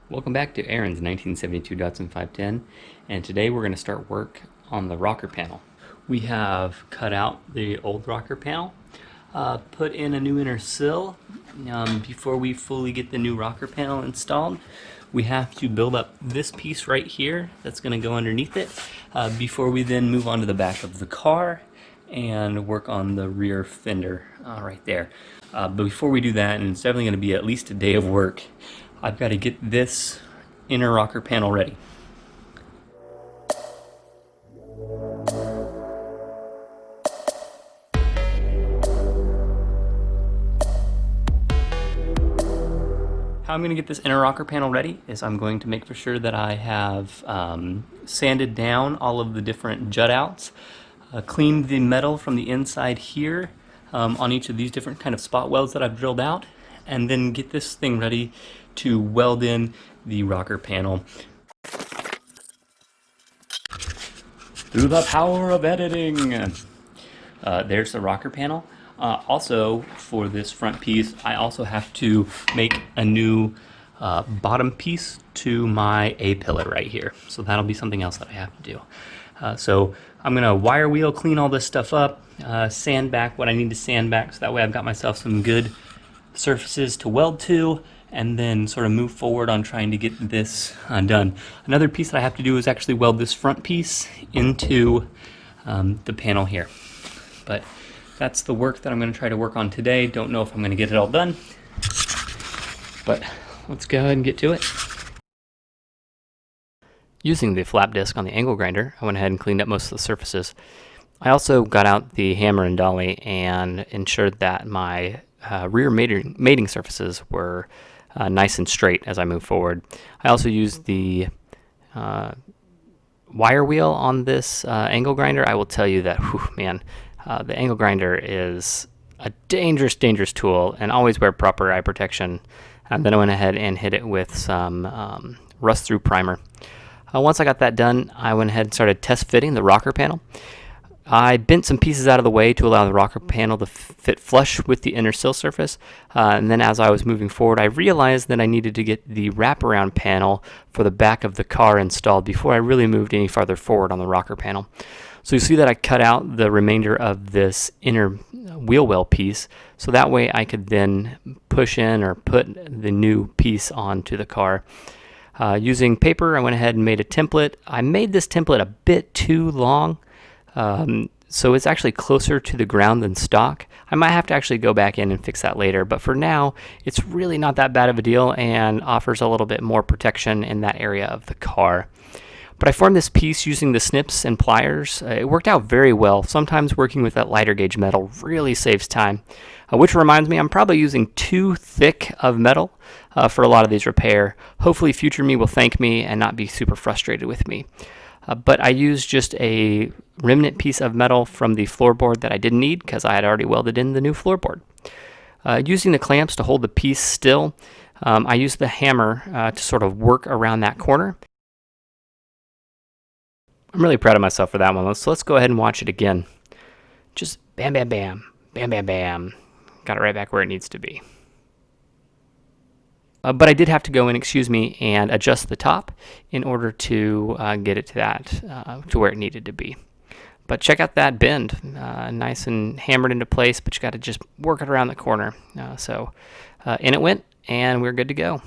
Welcome back to Aaron's 1972 Datsun 510, and today we're going to start work on the rocker panel. We have cut out the old rocker panel, put in a new inner sill. Before we fully get the new rocker panel installed, we have to build up this piece right here that's going to go underneath it before we then move on to the back of the car and work on the rear fender right there. But before we do that, and it's definitely going to be at least a day of work, I've got to get this inner rocker panel ready. How I'm going to get this inner rocker panel ready is I'm going to make for sure that I have sanded down all of the different jut outs, cleaned the metal from the inside here on each of these different kind of spot welds that I've drilled out, and then get this thing ready to weld in the rocker panel. Through the power of editing! There's the rocker panel. Also, for this front piece, I also have to make a new bottom piece to my A-pillar right here. So that'll be something else that I have to do. So I'm going to wire wheel clean all this stuff up, sand back what I need to sand back, so that way I've got myself some good surfaces to weld to, and then sort of move forward on trying to get this done. Another piece that I have to do is actually weld this front piece into the panel here. But that's the work that I'm going to try to work on today. Don't know if I'm going to get it all done, but let's go ahead and get to it. Using the flap disc on the angle grinder, I went ahead and cleaned up most of the surfaces. I also got out the hammer and dolly and ensured that my rear mating surfaces were nice and straight as I move forward. I also used the wire wheel on this angle grinder. I will tell you that, whew, man, the angle grinder is a dangerous tool, and always wear proper eye protection. And then I went ahead and hit it with some rust-through primer. Once I got that done, I went ahead and started test fitting the rocker panel. I bent some pieces out of the way to allow the rocker panel to fit flush with the inner sill surface, and then as I was moving forward, I realized that I needed to get the wraparound panel for the back of the car installed before I really moved any farther forward on the rocker panel. So you see that I cut out the remainder of this inner wheel well piece, so that way I could then push in or put the new piece onto the car. Using paper, I went ahead and made a template. I made this template a bit too long, so it's actually closer to the ground than stock. I might have to actually go back in and fix that later, but for now, it's really not that bad of a deal and offers a little bit more protection in that area of the car. But I formed this piece using the snips and pliers. It worked out very well. Sometimes working with that lighter gauge metal really saves time. Which reminds me, I'm probably using too thick of metal for a lot of these repair. Hopefully future me will thank me and not be super frustrated with me. But I used just a remnant piece of metal from the floorboard that I didn't need because I had already welded in the new floorboard. Using the clamps to hold the piece still, I used the hammer to sort of work around that corner. I'm really proud of myself for that one. So let's go ahead and watch it again. Just bam, bam, bam, bam, bam, bam. Got it right back where it needs to be. But I did have to go in, and adjust the top in order to get it to that, to where it needed to be. But check out that bend, nice and hammered into place, but you got to just work it around the corner. So in it went, and we're good to go.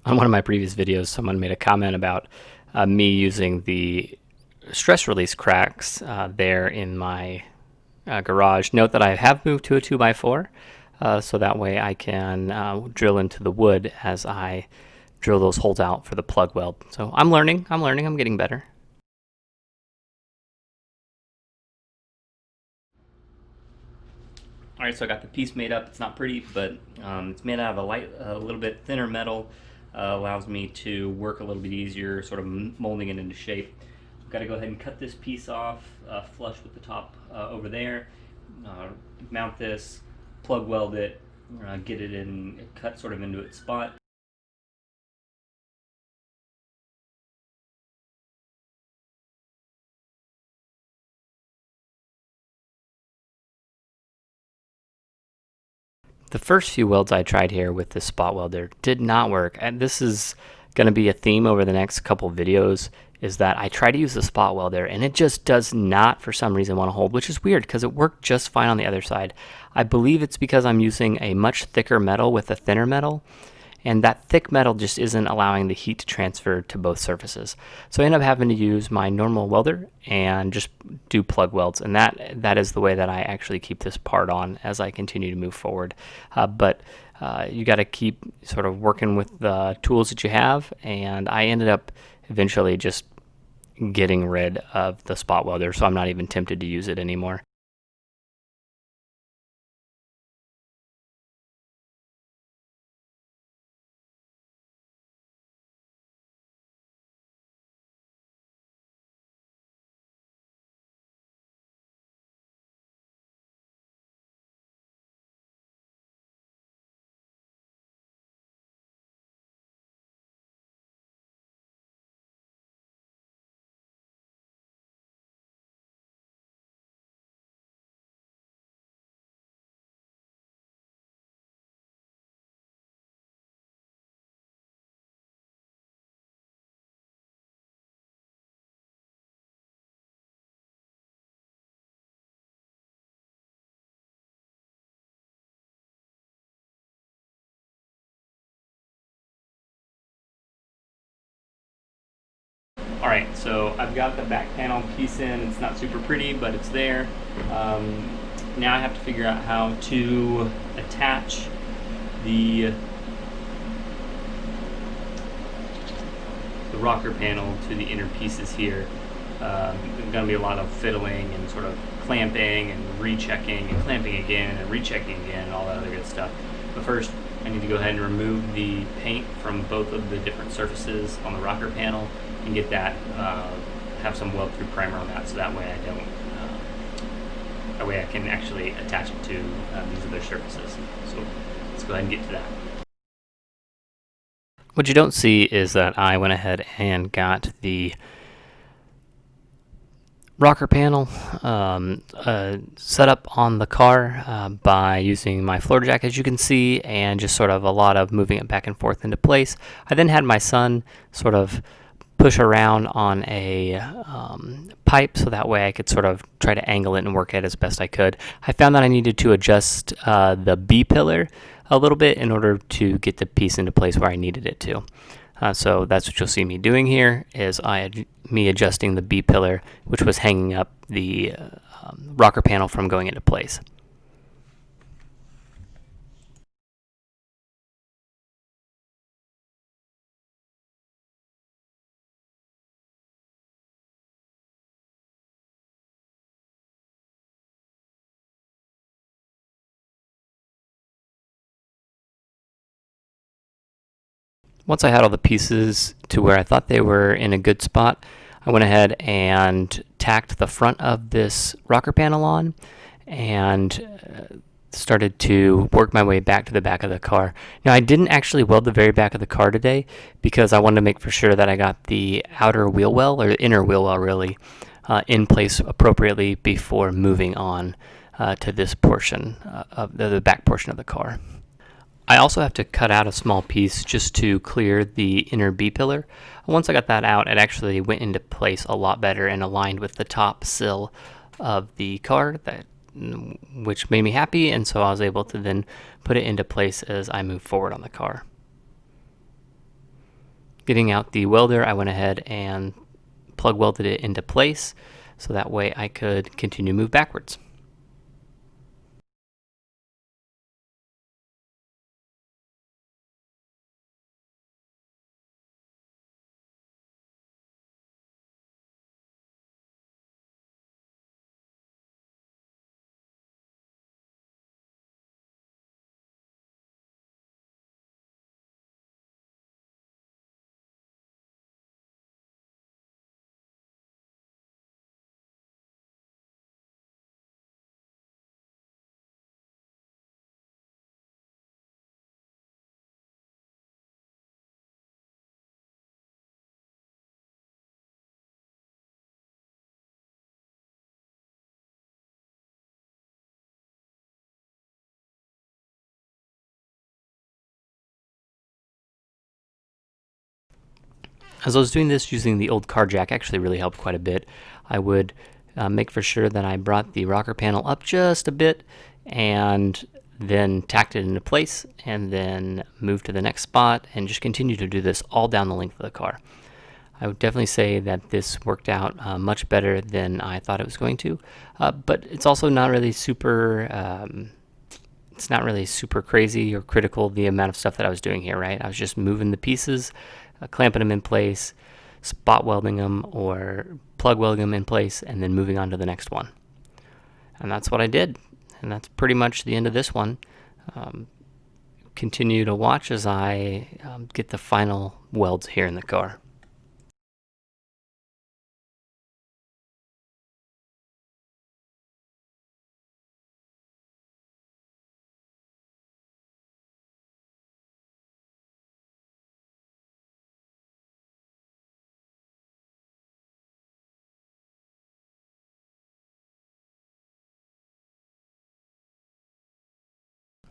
On one of my previous videos, someone made a comment about me using the stress release cracks there in my garage. Note that I have moved to a 2x4, so that way I can drill into the wood as I drill those holes out for the plug weld. So I'm learning, I'm getting better. Alright, so I got the piece made up. It's not pretty, but it's made out of a little bit thinner metal. Allows me to work a little bit easier, sort of molding it into shape. I've got to go ahead and cut this piece off, flush with the top over there, mount this, plug weld it, get it in, cut sort of into its spot. The first few welds I tried here with this spot welder did not work, and this is going to be a theme over the next couple videos, is that I try to use the spot welder and it just does not for some reason want to hold, which is weird because it worked just fine on the other side. I believe it's because I'm using a much thicker metal with a thinner metal, and that thick metal just isn't allowing the heat to transfer to both surfaces. So I end up having to use my normal welder and just do plug welds, and that is the way that I actually keep this part on as I continue to move forward. But you got to keep sort of working with the tools that you have, and I ended up eventually just getting rid of the spot welder, so I'm not even tempted to use it anymore. Alright, so I've got the back panel piece in. It's not super pretty, but it's there. Now I have to figure out how to attach the rocker panel to the inner pieces here. There's going to be a lot of fiddling and sort of clamping and rechecking and clamping again and rechecking again and all that other good stuff. But first, I need to go ahead and remove the paint from both of the different surfaces on the rocker panel and get that, have some weld through primer on that, so that way I don't, that way I can actually attach it to these other surfaces. So let's go ahead and get to that. What you don't see is that I went ahead and got the rocker panel set up on the car by using my floor jack, as you can see, and just sort of a lot of moving it back and forth into place. I then had my son sort of push around on a pipe, so that way I could sort of try to angle it and work it as best I could. I found that I needed to adjust the B pillar a little bit in order to get the piece into place where I needed it to. So that's what you'll see me doing here, is me adjusting the B pillar, which was hanging up the rocker panel from going into place. Once I had all the pieces to where I thought they were in a good spot, I went ahead and tacked the front of this rocker panel on and started to work my way back to the back of the car. Now, I didn't actually weld the very back of the car today because I wanted to make for sure that I got the outer wheel well, or inner wheel well really, in place appropriately before moving on to this portion of the back portion of the car. I also have to cut out a small piece just to clear the inner B pillar. Once I got that out, it actually went into place a lot better and aligned with the top sill of the car, which made me happy, and so I was able to then put it into place as I move forward on the car. Getting out the welder, I went ahead and plug welded it into place so that way I could continue to move backwards. As I was doing this using the old car jack, actually really helped quite a bit. I would make for sure that I brought the rocker panel up just a bit and then tacked it into place and then moved to the next spot and just continue to do this all down the length of the car. I would definitely say that this worked out much better than I thought it was going to, but it's also not really super it's not really super crazy or critical, the amount of stuff that I was doing here, right? I was just moving the pieces, clamping them in place, spot welding them or plug welding them in place, and then moving on to the next one. And that's what I did. And that's pretty much the end of this one. Continue to watch as I get the final welds here in the car.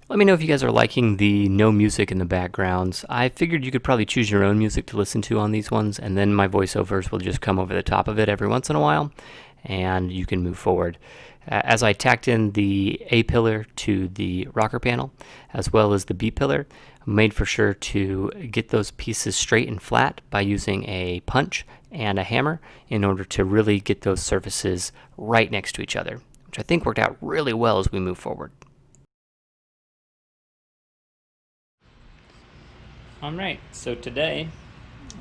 Let me know if you guys are liking the no music in the backgrounds. I figured you could probably choose your own music to listen to on these ones, and then my voiceovers will just come over the top of it every once in a while, and you can move forward. As I tacked in the A pillar to the rocker panel, as well as the B pillar, I made for sure to get those pieces straight and flat by using a punch and a hammer in order to really get those surfaces right next to each other, which I think worked out really well as we move forward. Alright, so today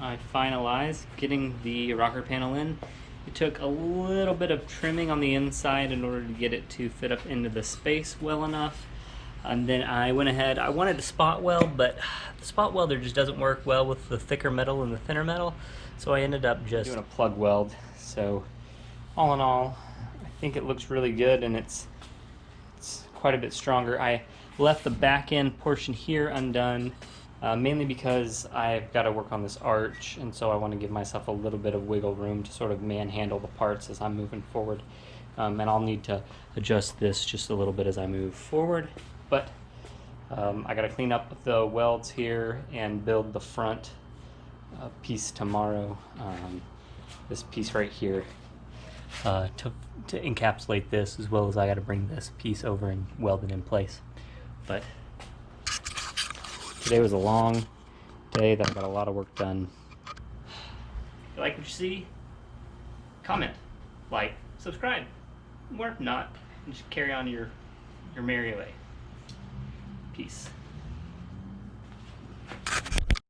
I finalized getting the rocker panel in. It took a little bit of trimming on the inside in order to get it to fit up into the space well enough. And then I went ahead, I wanted to spot weld, but the spot welder just doesn't work well with the thicker metal and the thinner metal. So I ended up just doing a plug weld. So all in all, I think it looks really good, and it's quite a bit stronger. I left the back end portion here undone. Mainly because I've got to work on this arch, and so I want to give myself a little bit of wiggle room to sort of manhandle the parts as I'm moving forward. And I'll need to adjust this just a little bit as I move forward. But I got to clean up the welds here and build the front piece tomorrow. This piece right here to encapsulate this, as well as I got to bring this piece over and weld it in place. But today was a long day that I got a lot of work done. If you like what you see, comment, like, subscribe, or if not, just carry on your merry way. Peace.